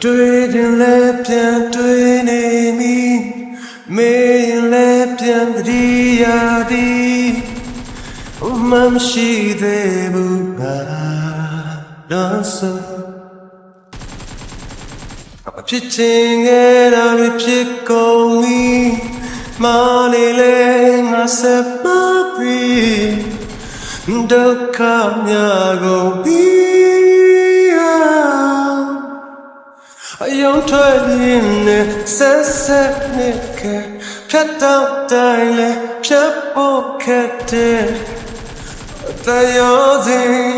တွေ့ရင်လည်းပြန်တွေ့နေမိမေးရင်လည်းပြန်တည်ရသည်မရှိသေးဘူးငါတော့ဆိုဖြစ်ချင်ခဲ့တာတွေဖြစ်ကုန်ပြီမာနေလေငါဆက်မပြီးဒုက္ခများကုန်ပြီအယုံထွက်ရင်နဲ့ဆက်ဆက်နဲ့ကဖြတ်တော့တိုင်းလဲဖြတ်ဖို့ခက်တဲ့တရားစီ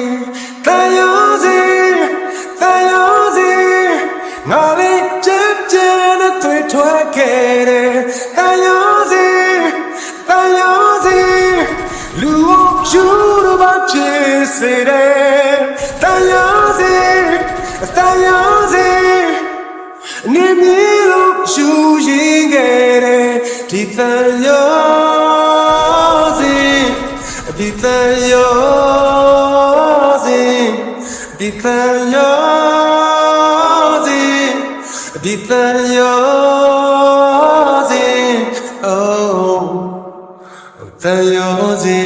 ငါလေးကြပ်ကြမ်းနဲ့တွေ့ထွက်ခဲ့တဲ့တရားစီလူယူတော့မဖြစ်စေတဲ့တရားစီနေမီလို့ယူရင်ခဲ့တဲ့ဒီတရားစီဒီတရားစီဒီတရားစီဒီတရားစီ oh တရားစီ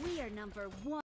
We are number 1.